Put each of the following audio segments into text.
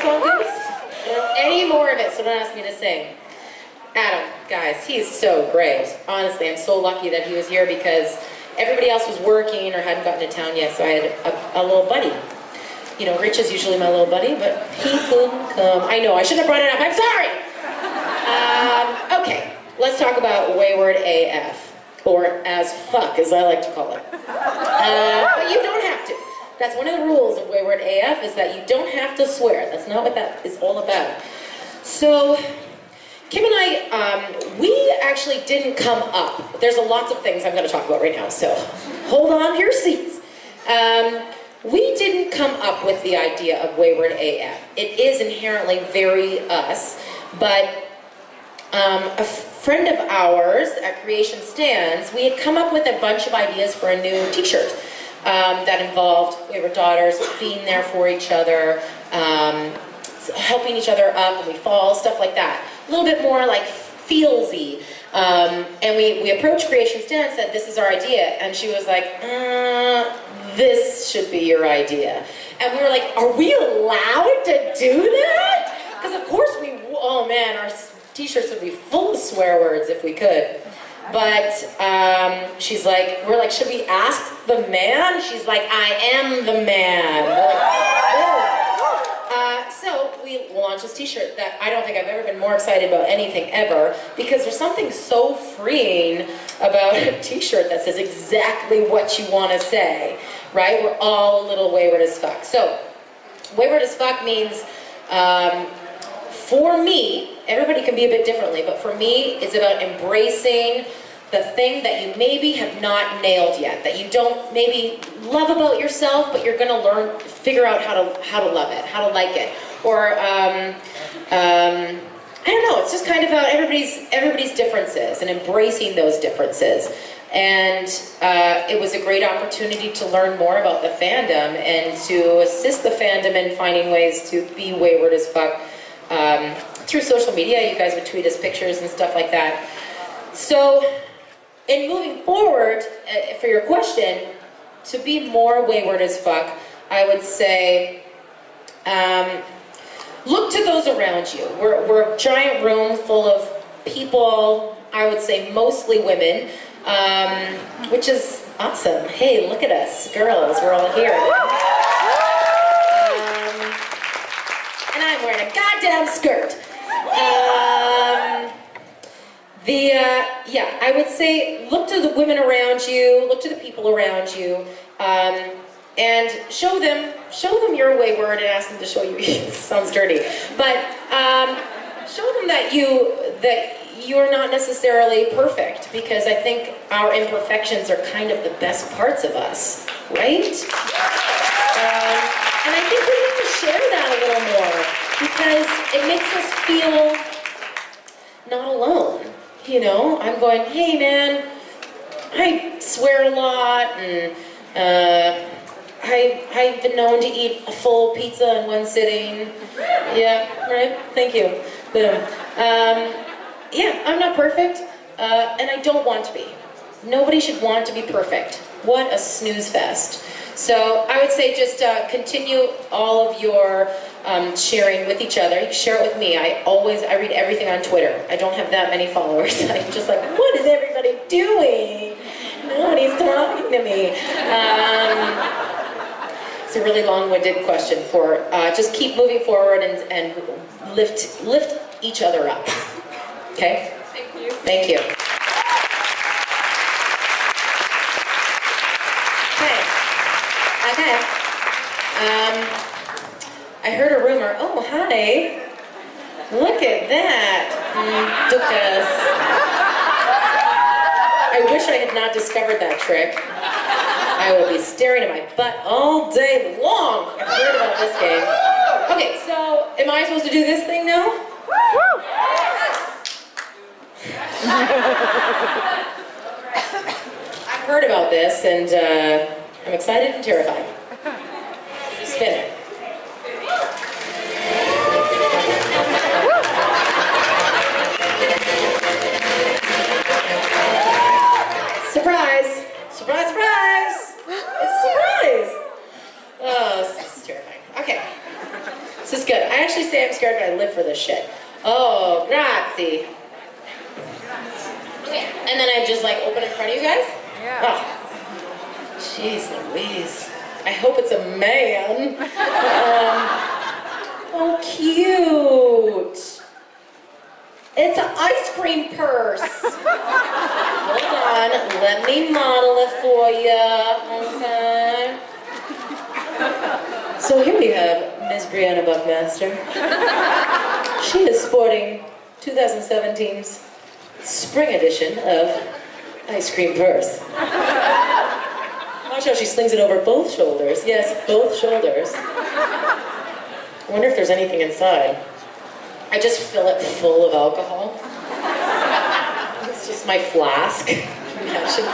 song goes? Any more of it, so don't ask me to sing. Adam, guys, he's so great. Honestly, I'm so lucky that he was here because everybody else was working or hadn't gotten to town yet, so I had a little buddy. You know, Rich is usually my little buddy, but he couldn't come. I know, I shouldn't have brought it up. I'm sorry! Okay, let's talk about Wayward AF, or as fuck, as I like to call it. But you don't have to. That's one of the rules of Wayward AF, is that you don't have to swear. That's not what that is all about. So, Kim and I, we actually didn't come up. There's lots of things I'm going to talk about right now, so hold on to your seats. We didn't come up with the idea of Wayward AF. It is inherently very us, but a friend of ours at Creation Stands, we had come up with a bunch of ideas for a new t-shirt that involved wayward daughters being there for each other, helping each other up when we fall, stuff like that. A little bit more like feelsy. And we approached Creation Stand and said, this is our idea. And she was like, this should be your idea. And we were like, are we allowed to do that? Because of course oh man, our t-shirts would be full of swear words if we could. But she's like, we're like, should we ask the man? She's like, I am the man. We're like, oh. So we launched this t-shirt that I don't think I've ever been more excited about anything ever, because there's something so freeing about a t-shirt that says exactly what you want to say, right? We're all a little wayward as fuck. So wayward as fuck means, for me, everybody can be a bit differently, but for me, it's about embracing the thing that you maybe have not nailed yet, that you don't maybe love about yourself, but you're gonna figure out how to love it, how to like it. Or, I don't know, it's just kind of about everybody's differences and embracing those differences. And it was a great opportunity to learn more about the fandom and to assist the fandom in finding ways to be wayward as fuck. Through social media, you guys would tweet us pictures and stuff like that. So, in moving forward, for your question, to be more wayward as fuck, I would say, look to those around you. We're a giant room full of people, I would say mostly women, which is awesome. Hey, look at us, girls, we're all here. And I'm wearing a goddamn skirt. Yeah, I would say look to the women around you, look to the people around you, and show them your wayward and ask them to show you. Sounds dirty, but show them that you're not necessarily perfect, because I think our imperfections are kind of the best parts of us, right? And I think we need to share that a little more, because it makes us feel not alone. You know, I'm going, hey man, I swear a lot, and I've been known to eat a full pizza in one sitting. Yeah, right, thank you. Boom. Yeah, I'm not perfect, and I don't want to be. Nobody should want to be perfect. What a snooze fest. So I would say just continue all of your sharing with each other. You can share it with me. I read everything on Twitter. I don't have that many followers. I'm just like, what is everybody doing? Nobody's talking to me. It's a really long-winded question for just keep moving forward and lift each other up. Okay? Thank you. Thank you. Okay. I heard a rumor. Oh, hi. Look at that. Dukas. I wish I had not discovered that trick. I will be staring at my butt all day long. I've heard about this game. Okay, so am I supposed to do this thing now? I've heard about this, and I'm excited and terrified. Spin it. Surprise! Surprise, surprise! It's a surprise! Oh, this is terrifying. Okay. This is good. I actually say I'm scared, but I live for this shit. Oh, grazie. Okay, and then I just like open in front of you guys? Yeah. Oh, jeez Louise. I hope it's a man. Oh, cute. It's an ice cream purse. Hold on, let me model it for you, okay? So here we have Ms. Briana Buckmaster. She is sporting 2017's spring edition of ice cream purse. Watch how she slings it over both shoulders. Yes, both shoulders. I wonder if there's anything inside. I just fill it full of alcohol. It's just my flask. Imagine.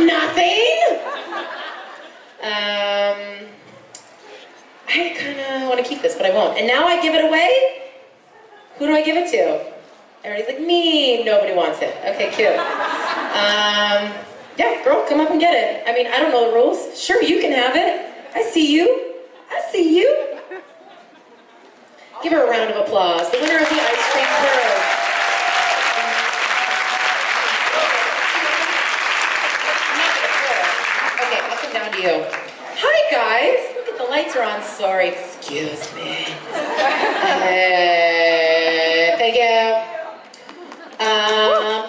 Nothing? I kind of want to keep this, but I won't. And now I give it away? Who do I give it to? Everybody's like, me. Nobody wants it. Okay, cute. Yeah, girl, come up and get it. I mean, I don't know the rules. Sure, you can have it. I see you. I see you. Give her a round of applause. The winner of the ice cream purse. Okay, I'll come down to you. Hi, guys. Look at the lights are on. Sorry. Excuse me. Thank you.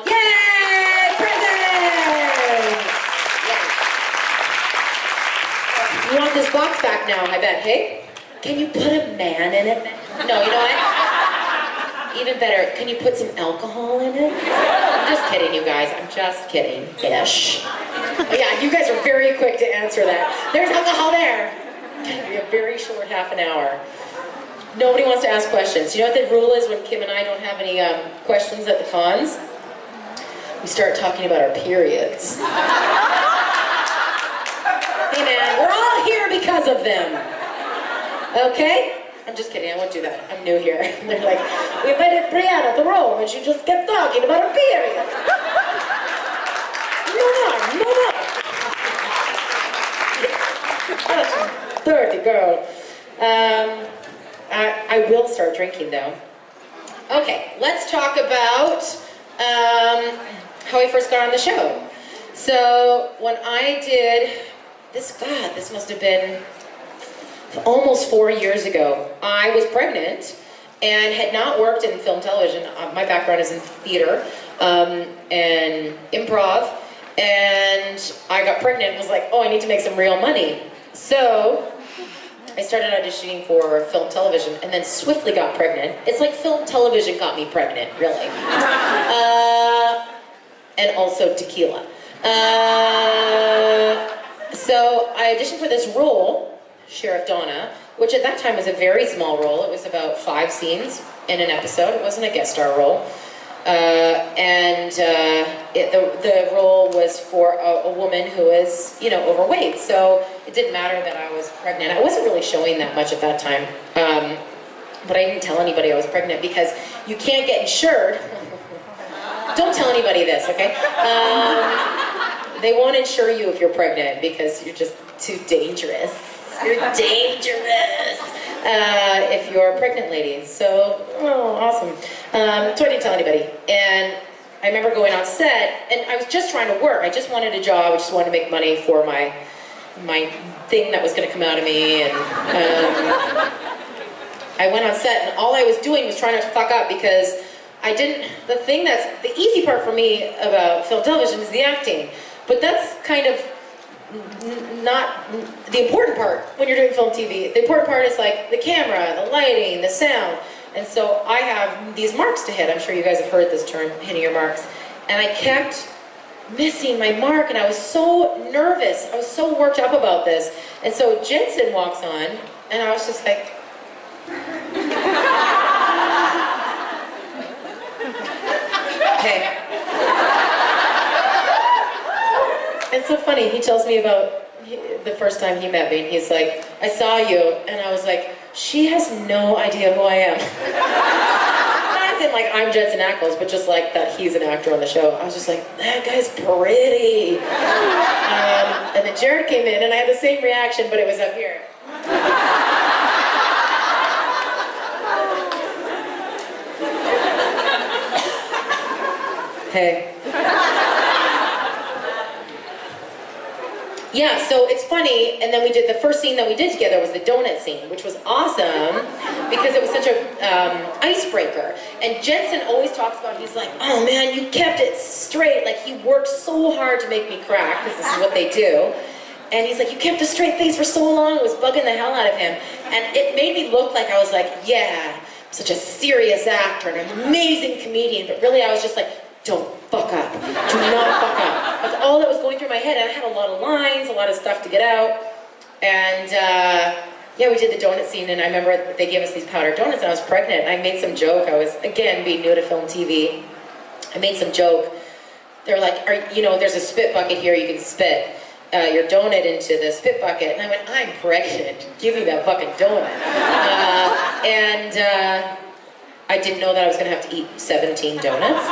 Yay! Presents! You want this box back now, I bet. Hey? Can you put a man in it? No, you know what? Even better, can you put some alcohol in it? I'm just kidding, you guys. I'm just kidding. Ish. But yeah, you guys are very quick to answer that. There's alcohol there. It's gonna be a very short half an hour. Nobody wants to ask questions. You know what the rule is when Kim and I don't have any questions at the cons? We start talking about our periods. Hey man, we're all here because of them. Okay? I'm just kidding, I won't do that. I'm new here. They're like, we met at Briana the Rome and she just kept talking about her period. No more. Dirty girl. I will start drinking though. Okay, let's talk about how I first got on the show. So when I did this must have been almost 4 years ago. I was pregnant and had not worked in film television. My background is in theater and improv, and I got pregnant and was like, oh, I need to make some real money. So I started auditioning for film television and then swiftly got pregnant. It's like film television got me pregnant, really. And also tequila. So I auditioned for this role, Sheriff Donna, which at that time was a very small role. It was about 5 scenes in an episode. It wasn't a guest star role. The role was for a woman who was, you know, overweight. So it didn't matter that I was pregnant. I wasn't really showing that much at that time. But I didn't tell anybody I was pregnant because you can't get insured. Don't tell anybody this, okay? They won't insure you if you're pregnant because you're just too dangerous. You're dangerous if you're a pregnant lady. So, oh, awesome. So I didn't tell anybody. And I remember going on set, and I was just trying to work. I just wanted a job. I just wanted to make money for my thing that was going to come out of me. And I went on set, and all I was doing was trying not to fuck up because I didn't. The easy part for me about film television is the acting. But that's kind of not the important part when you're doing film TV. The important part is like the camera, the lighting, the sound. And so I have these marks to hit. I'm sure you guys have heard this term, hitting your marks. And I kept missing my mark and I was so nervous. I was so worked up about this. And so Jensen walks on and I was just like, hey. It's so funny, he tells me about the first time he met me, and he's like, I saw you, and I was like, she has no idea who I am. Not as in like, I'm Jensen Ackles, but just like that he's an actor on the show. I was just like, that guy's pretty. And then Jared came in, and I had the same reaction, but it was up here. Hey. Yeah, so it's funny, and then we did, the first scene that we did together was the donut scene, which was awesome, because it was such a icebreaker. And Jensen always talks about, he's like, oh man, you kept it straight, like he worked so hard to make me crack, because this is what they do. And he's like, you kept a straight face for so long, it was bugging the hell out of him. And it made me look like I was like, yeah, I'm such a serious actor, an amazing comedian, but really I was just like, don't fuck up. Do not fuck up. That's all that was going through my head. And I had a lot of lines, a lot of stuff to get out. And yeah, we did the donut scene, and I remember they gave us these powdered donuts, and I was pregnant. And I made some joke. I was, again, being new to film TV. I made some joke. They're like, you know, there's a spit bucket here, you can spit your donut into the spit bucket. And I went, I'm pregnant. Give me that fucking donut. I didn't know that I was going to have to eat 17 donuts.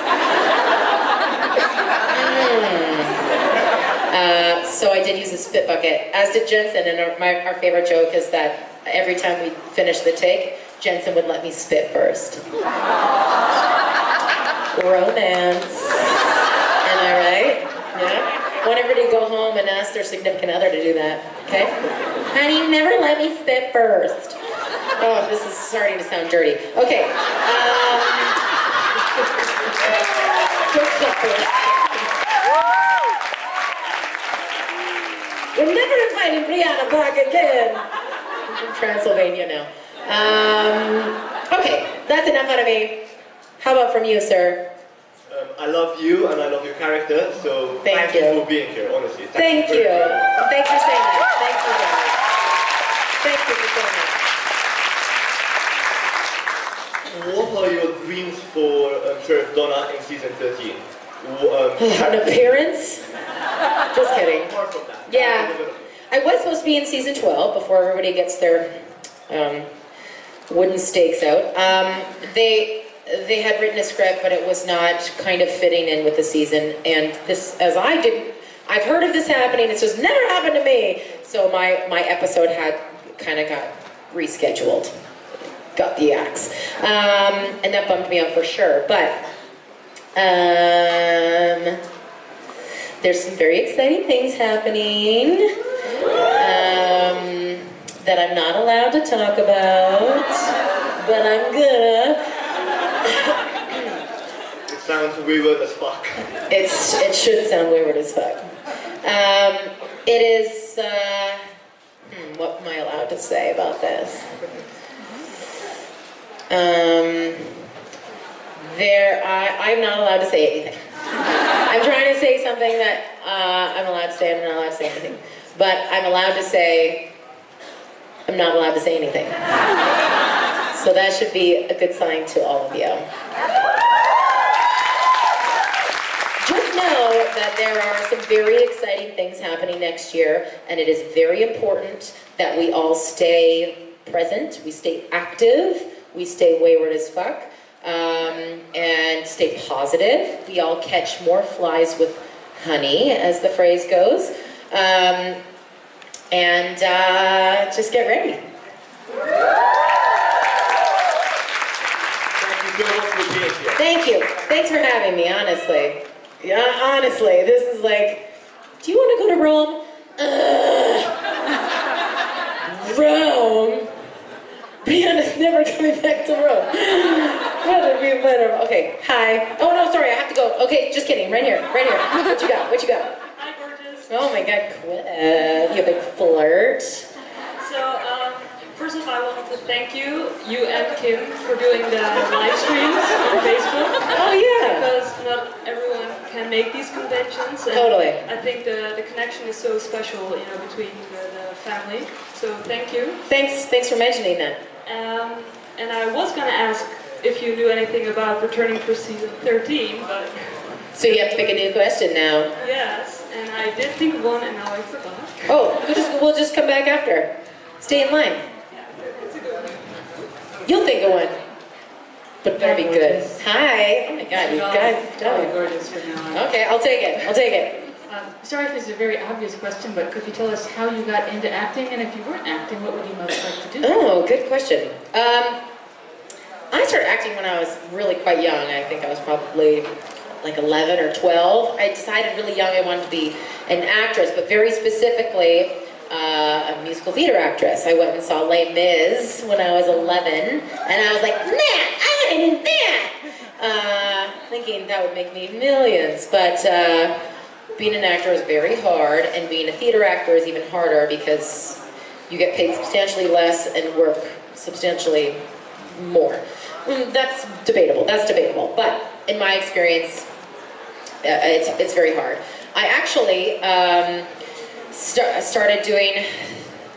So I did use a spit bucket, as did Jensen, and our favorite joke is that every time we finished the take, Jensen would let me spit first. Romance. Am I right? Yeah? I want everybody to go home and ask their significant other to do that, okay? Honey, never let me spit first. Oh, this is starting to sound dirty. Okay. We're never inviting Briana back again. I'm from Transylvania now. Okay, that's enough out of me. How about from you, sir? I love you and I love your character, so thank you for being here, honestly. Thank you. Thanks for saying that. Thank you, guys. Thank you for saying that. What are your dreams for Sheriff Donna in season 13? An appearance? Just kidding. Apart from that. Yeah. I was supposed to be in season 12 before everybody gets their wooden stakes out. They had written a script, but it was not kind of fitting in with the season. And this, as I've heard of this happening, it's just never happened to me. So my episode got rescheduled. Got the axe. And that bummed me out for sure. But there's some very exciting things happening that I'm not allowed to talk about, but I'm gonna. It sounds wayward as fuck. It should sound wayward as fuck. It is, what am I allowed to say about this? I'm not allowed to say anything. I'm trying to say something that I'm allowed to say. I'm not allowed to say anything. But I'm allowed to say I'm not allowed to say anything. So that should be a good sign to all of you. Just know that there are some very exciting things happening next year, and it is very important that we all stay present, we stay active, we stay wayward as fuck, and stay positive. We all catch more flies with honey, as the phrase goes. Just get ready. Thank you. Thanks for having me, honestly. Yeah, honestly, this is like, do you want to go to Rome? Rome? Briana's never coming back to Rome. Okay, hi. Oh no, sorry, I have to go. Okay, just kidding, right here, right here. What you got, what you got? Hi, gorgeous. Oh my God, quit. You big flirt. So, first of all, I wanted to thank you and Kim, for doing the live streams on Facebook. Oh yeah. Because not everyone can make these conventions. And Totally. I think the connection is so special, you know, between the family. So thank you. Thanks for mentioning that. And I was gonna ask if you knew anything about returning for season 13, but... So you have to pick a new question now. Yes, and I did think of one and now I forgot. Oh, we'll just come back after. Stay in line. It's a good one. You'll think of one. But that'd be good. Hi. Oh my God, you guys. Probably gorgeous from now on. Okay, I'll take it. I'll take it. Sorry if this is a very obvious question, but could you tell us how you got into acting, and if you weren't acting, what would you most like to do? Oh, good question. I started acting when I was really quite young. I think I was probably like 11 or 12, I decided really young I wanted to be an actress, but very specifically a musical theater actress. I went and saw Les Mis when I was 11, and I was like, man, I want to do that! Thinking that would make me millions, but being an actor is very hard, and being a theater actor is even harder because you get paid substantially less and work substantially more. That's debatable, but in my experience, it's very hard. I actually started doing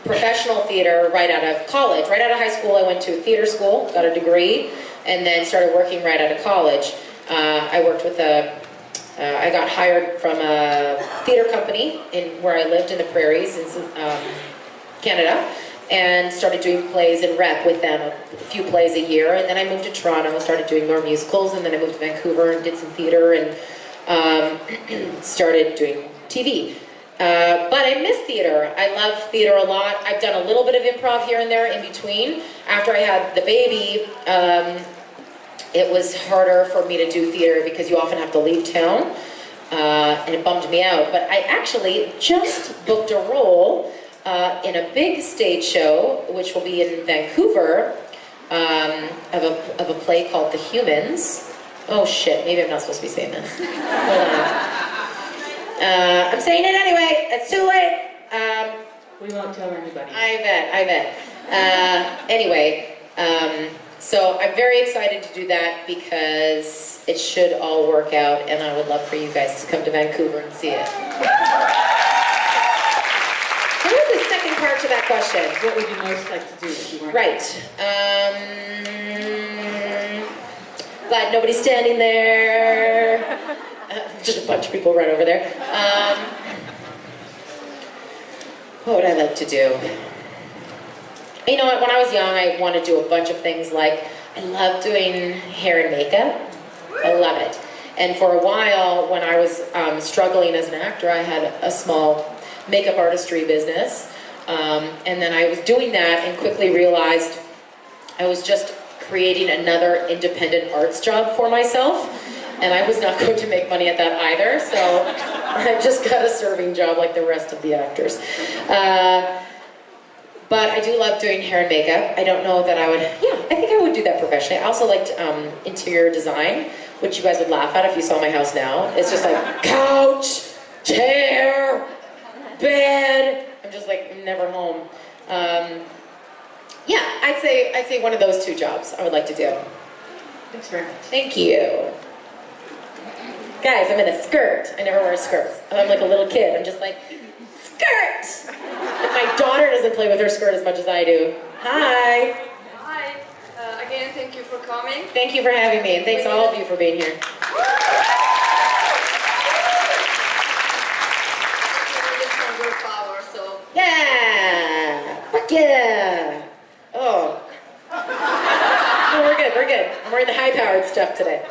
professional theater right out of college. Right out of high school, I went to theater school, got a degree, and then started working right out of college. I worked with I got hired from a theater company where I lived in the prairies in Canada, and started doing plays and rep with them, a few plays a year. And then I moved to Toronto and started doing more musicals, and then I moved to Vancouver and did some theater and started doing TV. But I miss theater. I love theater a lot. I've done a little bit of improv here and there in between. After I had the baby, it was harder for me to do theater because you often have to leave town, and it bummed me out. But I actually just booked a role in a big stage show, which will be in Vancouver, of a play called The Humans. Oh shit, maybe I'm not supposed to be saying this. Hold on. I'm saying it anyway, it's too late. We won't tell anybody. I bet. Anyway, so I'm very excited to do that because it should all work out, and I would love for you guys to come to Vancouver and see it. So what's the second part to that question? What would you most like to do if you weren't? Right. Glad nobody's standing there. Just a bunch of people right over there. What would I like to do? You know what, when I was young, I wanted to do a bunch of things like, I love doing hair and makeup. I love it. And for a while, when I was struggling as an actor, I had a small makeup artistry business. And then I was doing that and quickly realized I was just creating another independent arts job for myself. And I was not going to make money at that either, so I just got a serving job like the rest of the actors. But I do love doing hair and makeup. I don't know that I would, I think I would do that professionally. I also liked interior design, which you guys would laugh at if you saw my house now. It's just like couch, chair, bed. I'm just like, I'm never home. Yeah, I'd say one of those two jobs I would like to do. Thanks very much. Thank you. Guys, I'm in a skirt. I never wear skirts. I'm like a little kid. I'm just like, skirt! And my daughter doesn't play with her skirt as much as I do. Hi. Hi. Again, thank you for coming. Thank you for having me, and thanks all of you for being here. Power, so. Yeah! Fuck yeah! Oh. No, we're good, we're good. I'm wearing the high-powered stuff today.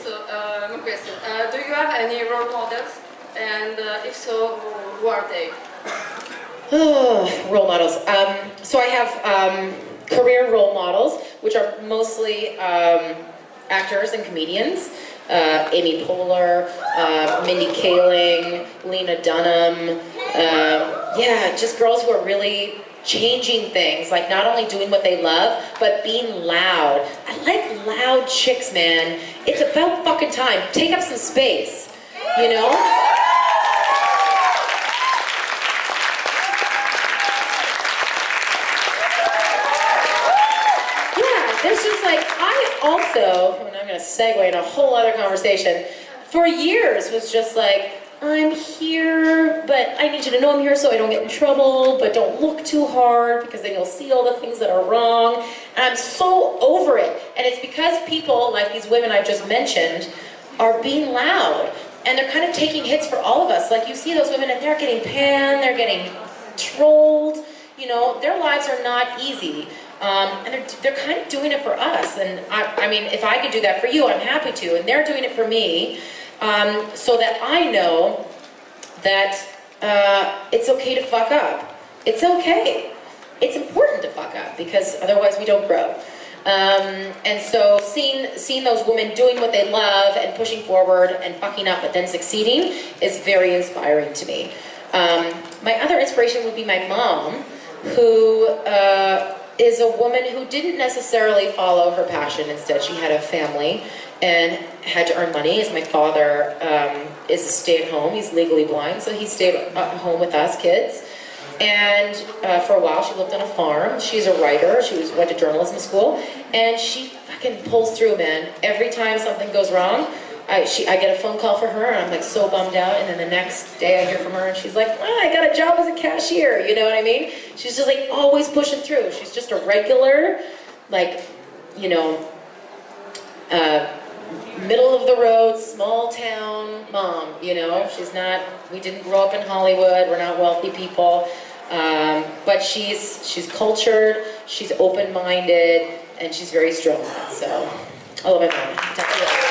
So, my question. Do you have any role models? And if so, who are they? Oh, role models. So I have career role models, which are mostly actors and comedians. Amy Poehler, Mindy Kaling, Lena Dunham. Yeah, just girls who are really changing things, like not only doing what they love, but being loud. I like loud chicks, man. It's about fucking time. Take up some space, you know? Yeah, there's just like, I also, and I'm gonna segue in a whole other conversation, for years was just like, I'm here, but I need you to know I'm here so I don't get in trouble, but don't look too hard because then you'll see all the things that are wrong. And I'm so over it. And it's because people, like these women I've just mentioned, are being loud. And they're kind of taking hits for all of us. Like you see those women and they're getting panned, they're getting trolled, you know, their lives are not easy. And they're kind of doing it for us. And I mean, if I could do that for you, I'm happy to. And they're doing it for me. So that I know that it's okay to fuck up. It's okay. It's important to fuck up because otherwise we don't grow. And so seeing those women doing what they love and pushing forward and fucking up but then succeeding is very inspiring to me. My other inspiration would be my mom, who is a woman who didn't necessarily follow her passion. Instead, she had a family and had to earn money, as my father is a stay-at-home. He's legally blind, so he stayed at home with us kids. And for a while, she lived on a farm. She's a writer. She went to journalism school, and she fucking pulls through, man. Every time something goes wrong, I get a phone call for her, and I'm like so bummed out. And then the next day, I hear from her, and she's like, "Oh, I got a job as a cashier." You know what I mean? She's just like always pushing through. She's just a regular, like, you know, middle of the road, small town mom. You know, she's not. We didn't grow up in Hollywood. We're not wealthy people. But she's cultured, she's open-minded, and she's very strong. So, I love my mom.